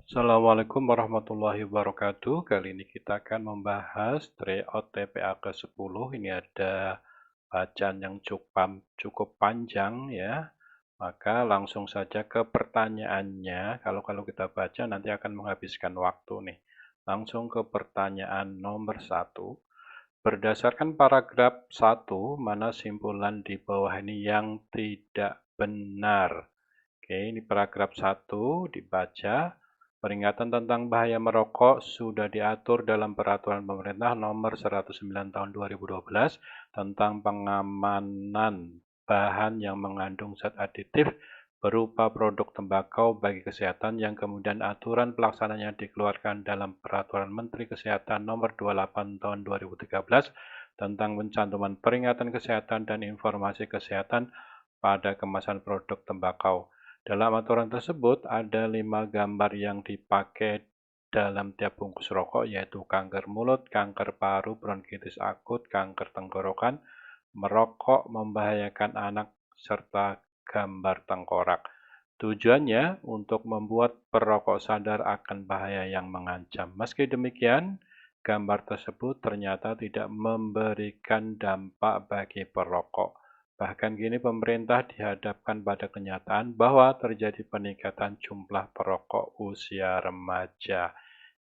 Assalamualaikum warahmatullahi wabarakatuh. Kali ini kita akan membahas tryout TPA ke-10. Ini ada bacaan yang cukup panjang ya. Maka langsung saja ke pertanyaannya. Kalau kita baca nanti akan menghabiskan waktu nih. Langsung ke pertanyaan nomor 1. Berdasarkan paragraf 1, mana simpulan di bawah ini yang tidak benar? Oke, ini paragraf 1 dibaca. Peringatan tentang bahaya merokok sudah diatur dalam Peraturan Pemerintah Nomor 109 Tahun 2012 tentang pengamanan bahan yang mengandung zat aditif berupa produk tembakau bagi kesehatan yang kemudian aturan pelaksananya dikeluarkan dalam Peraturan Menteri Kesehatan Nomor 28 Tahun 2013 tentang pencantuman peringatan kesehatan dan informasi kesehatan pada kemasan produk tembakau. Dalam aturan tersebut ada 5 gambar yang dipakai dalam tiap bungkus rokok, yaitu kanker mulut, kanker paru, bronkitis akut, kanker tenggorokan, merokok membahayakan anak, serta gambar tengkorak. Tujuannya untuk membuat perokok sadar akan bahaya yang mengancam. Meski demikian, gambar tersebut ternyata tidak memberikan dampak bagi perokok. Bahkan kini pemerintah dihadapkan pada kenyataan bahwa terjadi peningkatan jumlah perokok usia remaja.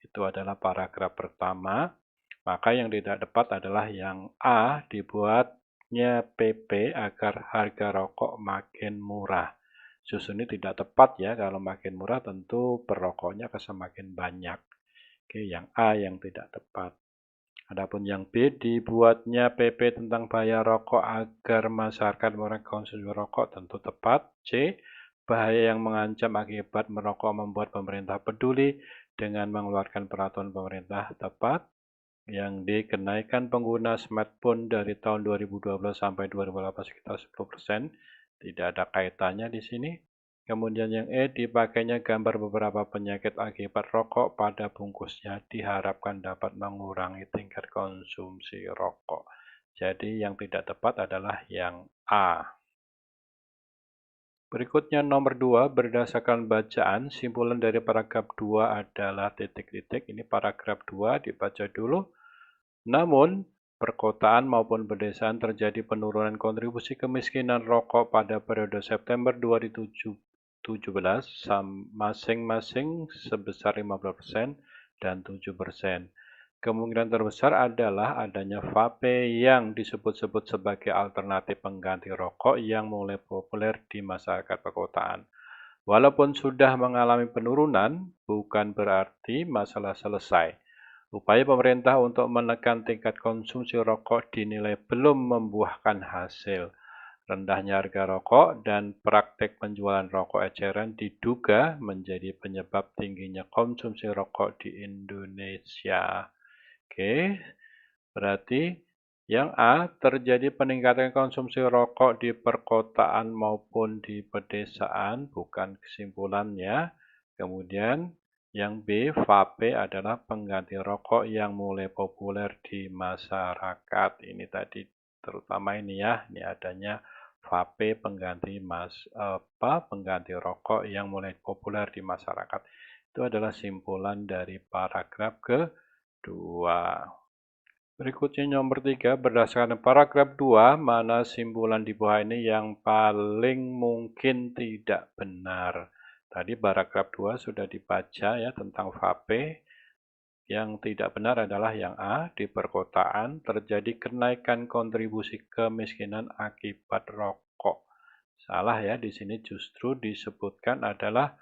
Itu adalah paragraf pertama. Maka yang tidak tepat adalah yang A, dibuatnya PP agar harga rokok makin murah. Susun ini tidak tepat ya, kalau makin murah tentu perokoknya akan semakin banyak. Oke, yang A yang tidak tepat. Adapun yang B, dibuatnya PP tentang bahaya rokok agar masyarakat mengurangi konsumsi rokok, tentu tepat. C, bahaya yang mengancam akibat merokok membuat pemerintah peduli dengan mengeluarkan peraturan pemerintah, tepat. Yang D, kenaikan pengguna smartphone dari tahun 2012 sampai 2018 sekitar 10%. Tidak ada kaitannya di sini. Kemudian yang E, dipakainya gambar beberapa penyakit akibat rokok pada bungkusnya diharapkan dapat mengurangi tingkat konsumsi rokok. Jadi yang tidak tepat adalah yang A. Berikutnya nomor 2, berdasarkan bacaan, simpulan dari paragraf 2 adalah titik-titik. Ini paragraf 2, dibaca dulu. Namun, perkotaan maupun pedesaan terjadi penurunan kontribusi kemiskinan rokok pada periode September 2017 masing-masing sebesar 15% dan 7%. Kemungkinan terbesar adalah adanya vape yang disebut-sebut sebagai alternatif pengganti rokok yang mulai populer di masyarakat perkotaan. Walaupun sudah mengalami penurunan, bukan berarti masalah selesai. Upaya pemerintah untuk menekan tingkat konsumsi rokok dinilai belum membuahkan hasil. Rendahnya harga rokok dan praktek penjualan rokok eceran diduga menjadi penyebab tingginya konsumsi rokok di Indonesia. Oke, berarti yang A, terjadi peningkatan konsumsi rokok di perkotaan maupun di pedesaan, bukan kesimpulannya. Kemudian yang B, vape adalah pengganti rokok yang mulai populer di masyarakat. Ini tadi terutama ini ya, ini adanya vape pengganti rokok yang mulai populer di masyarakat. Itu adalah simpulan dari paragraf kedua. Berikutnya nomor 3, berdasarkan paragraf 2, mana simpulan di bawah ini yang paling mungkin tidak benar. Tadi paragraf 2 sudah dibaca ya tentang vape. Yang tidak benar adalah yang A, di perkotaan terjadi kenaikan kontribusi kemiskinan akibat rokok. Salah ya, di sini justru disebutkan adalah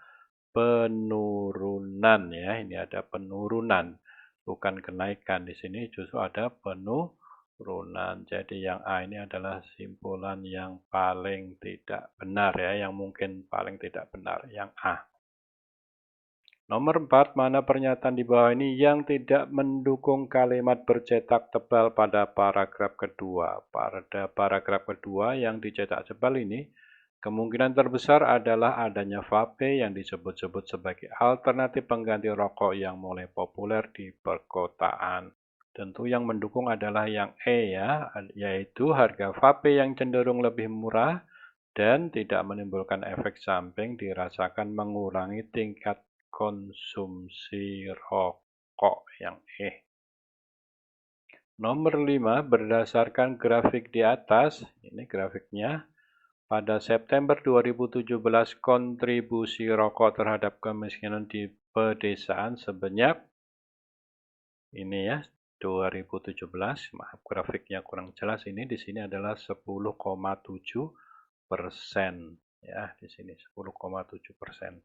penurunan ya. Ini ada penurunan, bukan kenaikan. Di sini justru ada penurunan. Jadi yang A ini adalah simpulan yang paling tidak benar ya, yang mungkin paling tidak benar, yang A. Nomor 4, mana pernyataan di bawah ini yang tidak mendukung kalimat bercetak tebal pada paragraf kedua. Pada paragraf kedua yang dicetak tebal ini, kemungkinan terbesar adalah adanya vape yang disebut-sebut sebagai alternatif pengganti rokok yang mulai populer di perkotaan. Tentu yang mendukung adalah yang E ya, yaitu harga vape yang cenderung lebih murah dan tidak menimbulkan efek samping dirasakan mengurangi tingkat konsumsi rokok yang Nomor 5, berdasarkan grafik di atas, ini grafiknya, pada September 2017 kontribusi rokok terhadap kemiskinan di pedesaan sebanyak ini ya 2017, maaf grafiknya kurang jelas ini di sini adalah 10,7% ya di sini 10,7%.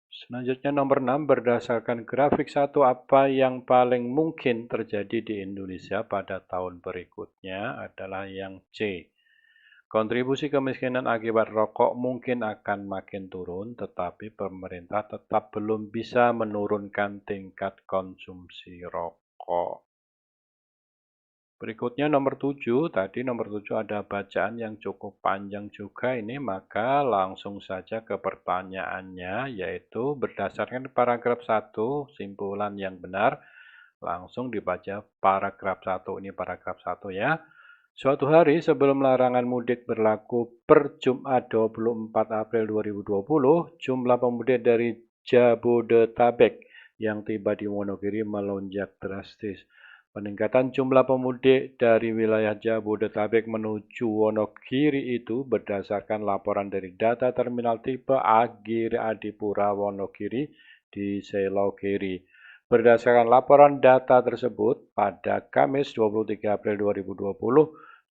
Selanjutnya nomor 6, berdasarkan grafik 1 apa yang paling mungkin terjadi di Indonesia pada tahun berikutnya adalah yang C. Kontribusi kemiskinan akibat rokok mungkin akan makin turun, tetapi pemerintah tetap belum bisa menurunkan tingkat konsumsi rokok. Berikutnya nomor 7, tadi nomor 7 ada bacaan yang cukup panjang juga ini, maka langsung saja ke pertanyaannya, yaitu berdasarkan paragraf 1, simpulan yang benar, langsung dibaca paragraf 1, ini paragraf 1 ya. Suatu hari sebelum larangan mudik berlaku per Jumat 24 April 2020, jumlah pemudik dari Jabodetabek yang tiba di Wonogiri melonjak drastis. Peningkatan jumlah pemudik dari wilayah Jabodetabek menuju Wonogiri itu berdasarkan laporan dari data terminal tipe Agiri Adipura Wonogiri di Selogiri. Berdasarkan laporan data tersebut, pada Kamis 23 April 2020,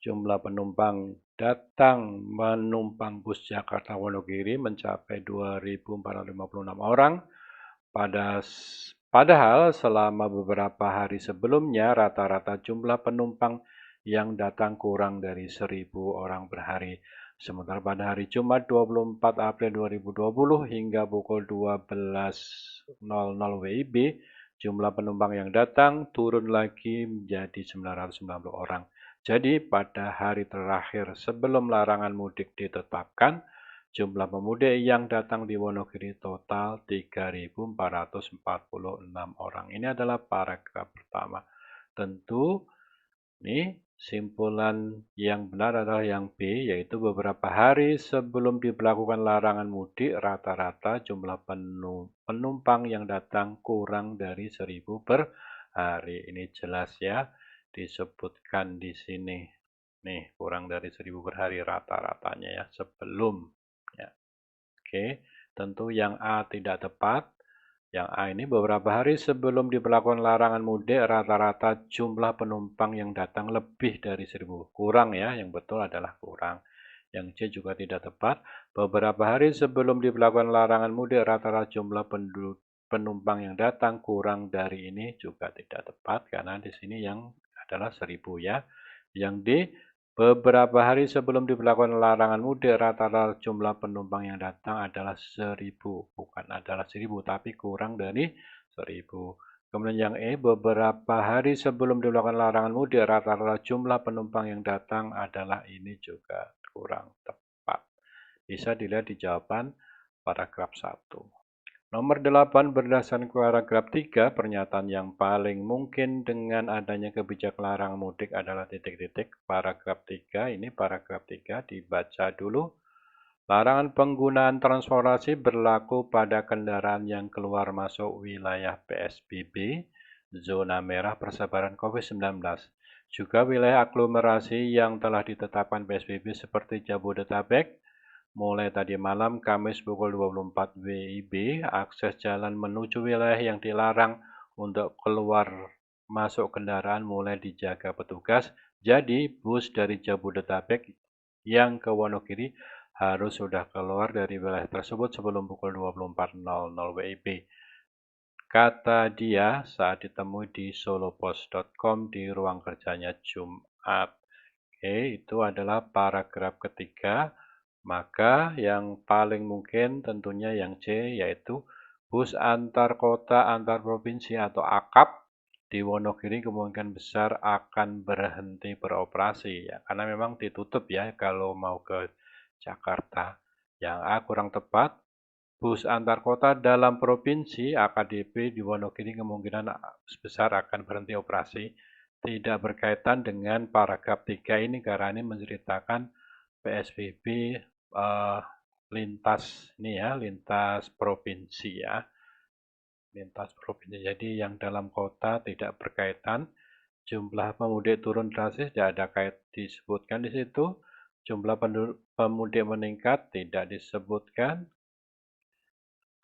jumlah penumpang datang menumpang bus Jakarta Wonogiri mencapai 2.456 orang. Padahal selama beberapa hari sebelumnya rata-rata jumlah penumpang yang datang kurang dari 1.000 orang per hari. Sementara pada hari Jumat 24 April 2020 hingga pukul 12.00 WIB, jumlah penumpang yang datang turun lagi menjadi 990 orang. Jadi pada hari terakhir sebelum larangan mudik ditetapkan, jumlah pemudik yang datang di Wonogiri total 3.446 orang. Ini adalah paragraf pertama. Tentu, ini simpulan yang benar adalah yang B, yaitu beberapa hari sebelum diberlakukan larangan mudik, rata-rata jumlah penumpang yang datang kurang dari 1.000 per hari. Ini jelas ya, disebutkan di sini. Nih, kurang dari 1.000 per hari rata-ratanya ya, sebelum. Ya. Oke, tentu yang A tidak tepat. Yang A ini beberapa hari sebelum diberlakukan larangan mudik, rata-rata jumlah penumpang yang datang lebih dari 1.000. Kurang ya, yang betul adalah kurang. Yang C juga tidak tepat. Beberapa hari sebelum diberlakukan larangan mudik, rata-rata jumlah penumpang yang datang kurang dari ini juga tidak tepat, karena di sini yang adalah 1.000 ya. Yang D, beberapa hari sebelum diberlakukan larangan mudik, rata-rata jumlah penumpang yang datang adalah 1.000. Bukan adalah 1.000, tapi kurang dari 1.000. Kemudian yang E, beberapa hari sebelum diberlakukan larangan mudik, rata-rata jumlah penumpang yang datang adalah ini juga kurang tepat. Bisa dilihat di jawaban paragraf 1. Nomor 8, berdasarkan paragraf 3, pernyataan yang paling mungkin dengan adanya kebijakan larangan mudik adalah titik-titik. Paragraf 3, ini paragraf 3 dibaca dulu. Larangan penggunaan transportasi berlaku pada kendaraan yang keluar masuk wilayah PSBB, zona merah persebaran COVID-19. Juga wilayah aglomerasi yang telah ditetapkan PSBB seperti Jabodetabek, mulai tadi malam Kamis pukul 24 WIB, akses jalan menuju wilayah yang dilarang untuk keluar masuk kendaraan mulai dijaga petugas. Jadi, bus dari Jabodetabek yang ke Wonogiri harus sudah keluar dari wilayah tersebut sebelum pukul 24.00 WIB. Kata dia saat ditemui di solopos.com di ruang kerjanya Jumat. Oke, itu adalah paragraf ketiga. Maka yang paling mungkin tentunya yang C, yaitu bus antar kota, antar provinsi atau AKAP di Wonogiri kemungkinan besar akan berhenti beroperasi ya, karena memang ditutup ya kalau mau ke Jakarta. Yang A kurang tepat, bus antar kota dalam provinsi AKDP di Wonogiri kemungkinan besar akan berhenti operasi. Tidak berkaitan dengan paragraf 3 ini karena ini menceritakan PSBB lintas ini ya, lintas provinsi ya. Lintas provinsi. Jadi yang dalam kota tidak berkaitan. Jumlah pemudik turun drastis tidak ada kait disebutkan di situ. Jumlah pemudik meningkat tidak disebutkan.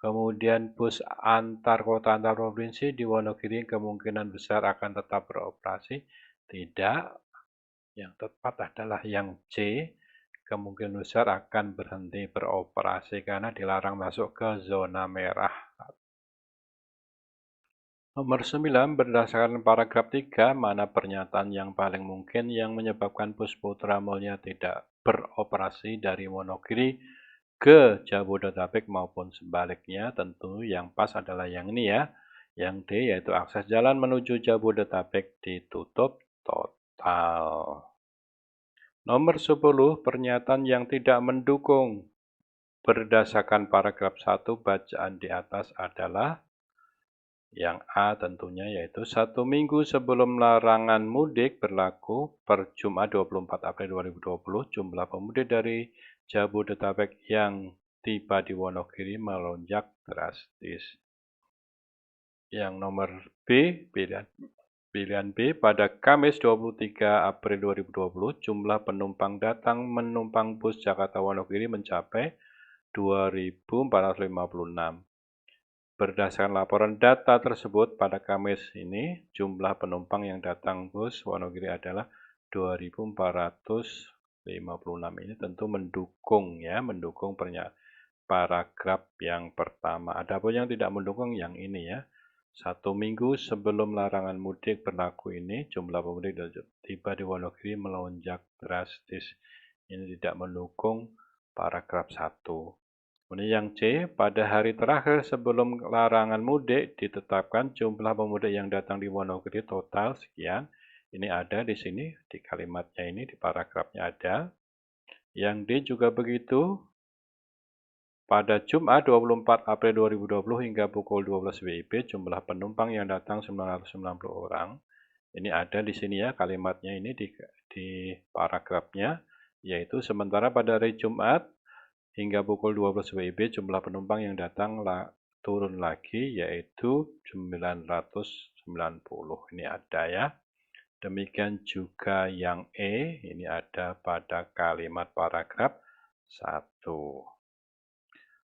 Kemudian bus antar kota antar provinsi di Wonogiri kemungkinan besar akan tetap beroperasi. Tidak. Yang tepat adalah yang C. Kemungkinan besar akan berhenti beroperasi karena dilarang masuk ke zona merah. Nomor 9, berdasarkan paragraf 3, mana pernyataan yang paling mungkin yang menyebabkan bus Putra Mulya tidak beroperasi dari Wonogiri ke Jabodetabek maupun sebaliknya? Tentu yang pas adalah yang ini ya. Yang D, yaitu akses jalan menuju Jabodetabek ditutup total. Nomor 10, pernyataan yang tidak mendukung berdasarkan paragraf 1 bacaan di atas adalah yang A tentunya, yaitu 1 minggu sebelum larangan mudik berlaku per Jumat 24 April 2020, jumlah pemudik dari Jabodetabek yang tiba di Wonogiri melonjak drastis. Yang nomor B, pilihan B, pada Kamis 23 April 2020, jumlah penumpang datang menumpang bus Jakarta Wonogiri mencapai 2.456. Berdasarkan laporan data tersebut, pada Kamis ini, jumlah penumpang yang datang bus Wonogiri adalah 2.456. Ini tentu mendukung ya, mendukung paragraf yang pertama. Adapun yang tidak mendukung yang ini ya. 1 minggu sebelum larangan mudik berlaku ini, jumlah pemudik tiba di Wonogiri melonjak drastis. Ini tidak mendukung paragraf 1. Kemudian yang C, pada hari terakhir sebelum larangan mudik ditetapkan jumlah pemudik yang datang di Wonogiri total sekian. Ini ada di sini, di kalimatnya ini, di paragrafnya ada. Yang D juga begitu. Pada Jumat 24 April 2020 hingga pukul 12 WIB, jumlah penumpang yang datang 990 orang. Ini ada di sini ya, kalimatnya ini di paragrafnya. Yaitu sementara pada hari Jumat, hingga pukul 12 WIB jumlah penumpang yang datang turun lagi yaitu 990. Ini ada ya. Demikian juga yang E, ini ada pada kalimat paragraf 1.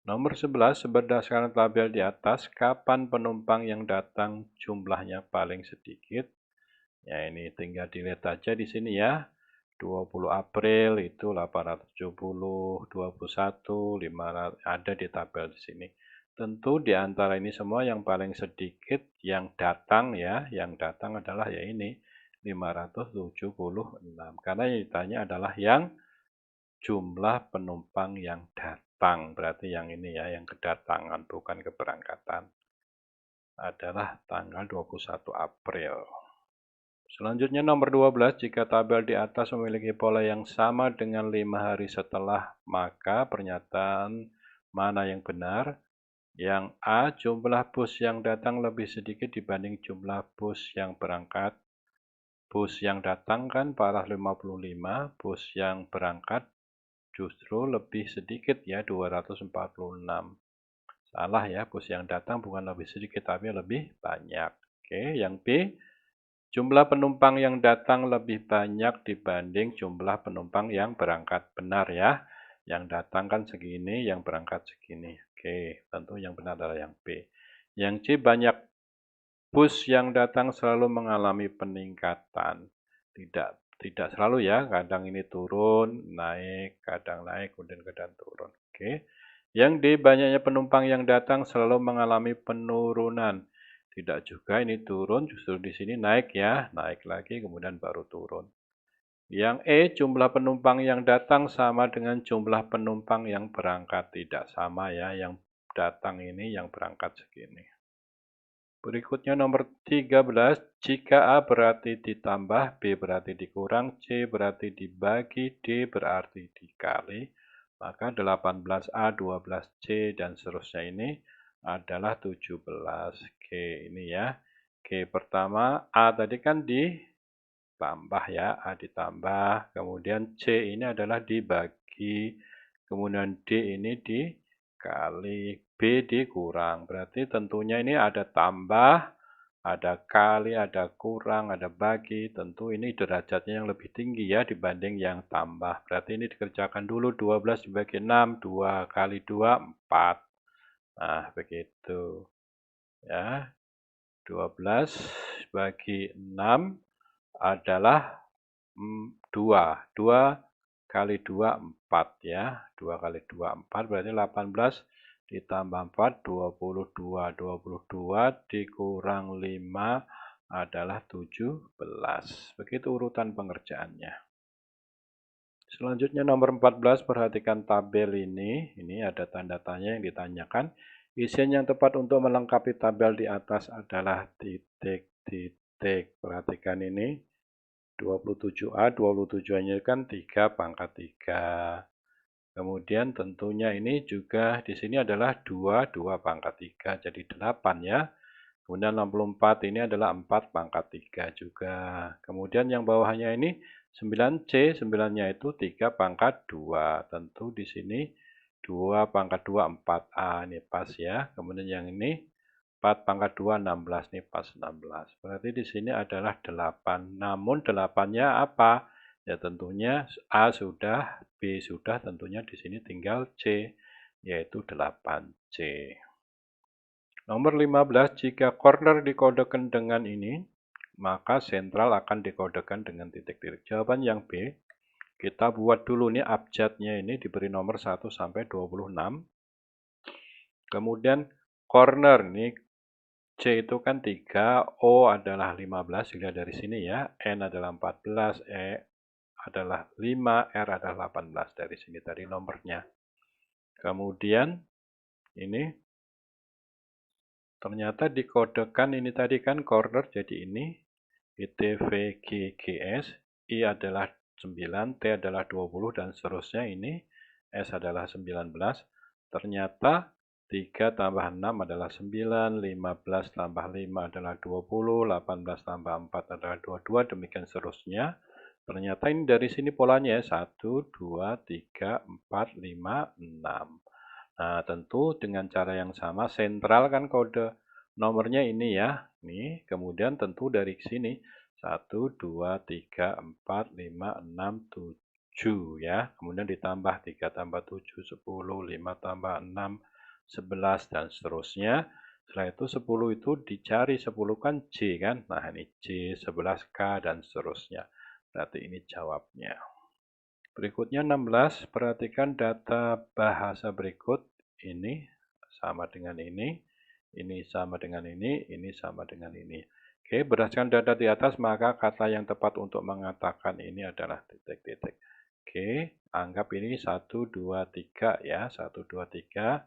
Nomor 11, berdasarkan tabel di atas, kapan penumpang yang datang jumlahnya paling sedikit? Ya ini tinggal dilihat aja di sini ya. 20 April itu 870, 21, 500, ada di tabel di sini. Tentu di antara ini semua yang paling sedikit yang datang ya, yang datang adalah ya ini 576. Karena yang ditanya adalah yang jumlah penumpang yang datang, berarti yang ini ya, yang kedatangan bukan keberangkatan. Adalah tanggal 21 April. Selanjutnya nomor 12, jika tabel di atas memiliki pola yang sama dengan 5 hari setelah, maka pernyataan mana yang benar? Yang A, jumlah bus yang datang lebih sedikit dibanding jumlah bus yang berangkat. Bus yang datang kan parah 55, bus yang berangkat justru lebih sedikit ya, 246. Salah ya, bus yang datang bukan lebih sedikit tapi lebih banyak. Oke, yang B, jumlah penumpang yang datang lebih banyak dibanding jumlah penumpang yang berangkat. Benar ya. Yang datang kan segini, yang berangkat segini. Oke, tentu yang benar adalah yang B. Yang C, banyak bus yang datang selalu mengalami peningkatan. Tidak selalu ya, kadang ini turun, naik, kadang naik, kemudian kadang turun. Oke. Yang D, banyaknya penumpang yang datang selalu mengalami penurunan. Tidak juga ini turun, justru di sini naik ya, naik lagi kemudian baru turun. Yang E, jumlah penumpang yang datang sama dengan jumlah penumpang yang berangkat. Tidak sama ya, yang datang ini, yang berangkat segini. Berikutnya nomor 13, jika A berarti ditambah, B berarti dikurang, C berarti dibagi, D berarti dikali, maka 18A, 12C, dan seterusnya ini adalah 17. Oke, ini ya. Oke, pertama A tadi kan ditambah ya, A ditambah. Kemudian C ini adalah dibagi. kemudian D ini dikali, B dikurang. Berarti tentunya ini ada tambah, ada kali, ada kurang, ada bagi. Tentu ini derajatnya yang lebih tinggi ya dibanding yang tambah. Berarti ini dikerjakan dulu 12 dibagi 6, 2 kali 2, 4. Nah, begitu. Ya, 12 bagi 6 adalah 2. 2 kali 2, 4 ya. 2 kali 2, 4 berarti 18 ditambah 4, 22. 22 dikurang 5 adalah 17. Begitu urutan pengerjaannya. Selanjutnya nomor 14, perhatikan tabel ini. Ini ada tanda tanya yang ditanyakan. Isian yang tepat untuk melengkapi tabel di atas adalah titik-titik. Perhatikan ini. 27A, 27A-nya kan 3 pangkat 3. Kemudian tentunya ini juga di sini adalah 2, 2 pangkat 3, jadi 8 ya. Kemudian 64 ini adalah 4 pangkat 3 juga. Kemudian yang bawahnya ini 9C, 9-nya itu 3 pangkat 2. Tentu di sini 2 pangkat 2, 4A, ini pas ya. Kemudian yang ini 4 pangkat 2, 16, nih pas 16. Berarti di sini adalah 8. Namun 8-nya apa? Ya tentunya A sudah, B sudah, tentunya di sini tinggal C, yaitu 8C. Nomor 15, jika corner dikodekan dengan ini, maka sentral akan dikodekan dengan titik-titik. Jawaban yang B, kita buat dulu nih abjadnya ini diberi nomor 1 sampai 26. Kemudian corner nih C itu kan 3, O adalah 15, dilihat dari sini ya. N adalah 14, E adalah 5, R adalah 18 dari sini tadi nomornya. Kemudian ini ternyata dikodekan ini tadi kan corner jadi ini. ITVGGS, I adalah 9, T adalah 20, dan seterusnya ini. S adalah 19. Ternyata 3 tambah 6 adalah 9, 15 tambah 5 adalah 20, 18 tambah 4 adalah 22, demikian seterusnya. Ternyata ini dari sini polanya ya, 1, 2, 3, 4, 5, 6. Nah, tentu dengan cara yang sama, sentral kan kode nomornya ini ya. Nih, kemudian tentu dari sini, 1, 2, 3, 4, 5, 6, 7 ya. Kemudian ditambah 3 tambah 7, 10, 5 tambah 6, 11, dan seterusnya. Setelah itu 10 itu dicari, 10 kan J kan. Nah, ini J, 11K, dan seterusnya. Berarti ini jawabnya. Berikutnya 16, perhatikan data bahasa berikut. Ini sama dengan ini sama dengan ini sama dengan ini. Oke, berdasarkan data di atas, maka kata yang tepat untuk mengatakan ini adalah titik-titik. Oke, anggap ini 1, 2, 3 ya, 1, 2, 3.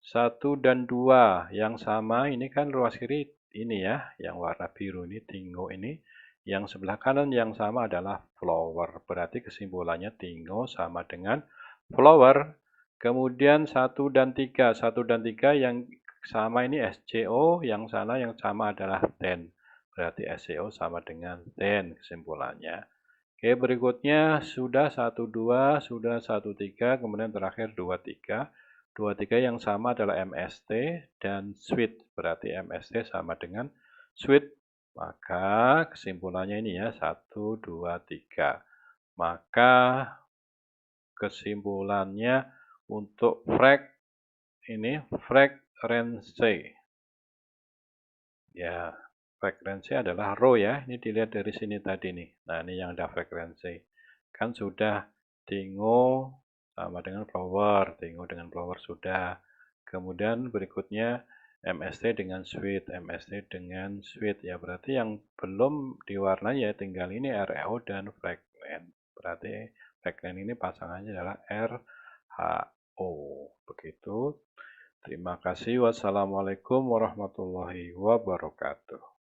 1 dan 2 yang sama ini kan ruas kiri ini ya, yang warna biru ini, Tingo ini. Yang sebelah kanan yang sama adalah flower. Berarti kesimpulannya Tingo sama dengan flower. Kemudian 1 dan 3. 1 dan 3 yang sama ini SCO, yang sana yang sama adalah ten. Berarti SCO sama dengan ten kesimpulannya. Oke, berikutnya sudah 1, 2, sudah 1, 3, kemudian terakhir 2, 3. 2, 3 yang sama adalah MST dan sweet. Berarti MST sama dengan sweet. Maka kesimpulannya ini ya, 1, 2, 3. Maka kesimpulannya untuk frekuensi. Ya, frekuensi adalah rho ya. Ini dilihat dari sini tadi nih. Nah, ini yang ada frekuensi. Kan sudah Tingo sama dengan flower. Tingo dengan flower sudah. Kemudian berikutnya MST dengan sweet, MST dengan sweet ya, berarti yang belum diwarnai ya tinggal ini REO dan fragment. Berarti fragment ini pasangannya adalah RHO. Begitu. Terima kasih. Wassalamualaikum warahmatullahi wabarakatuh.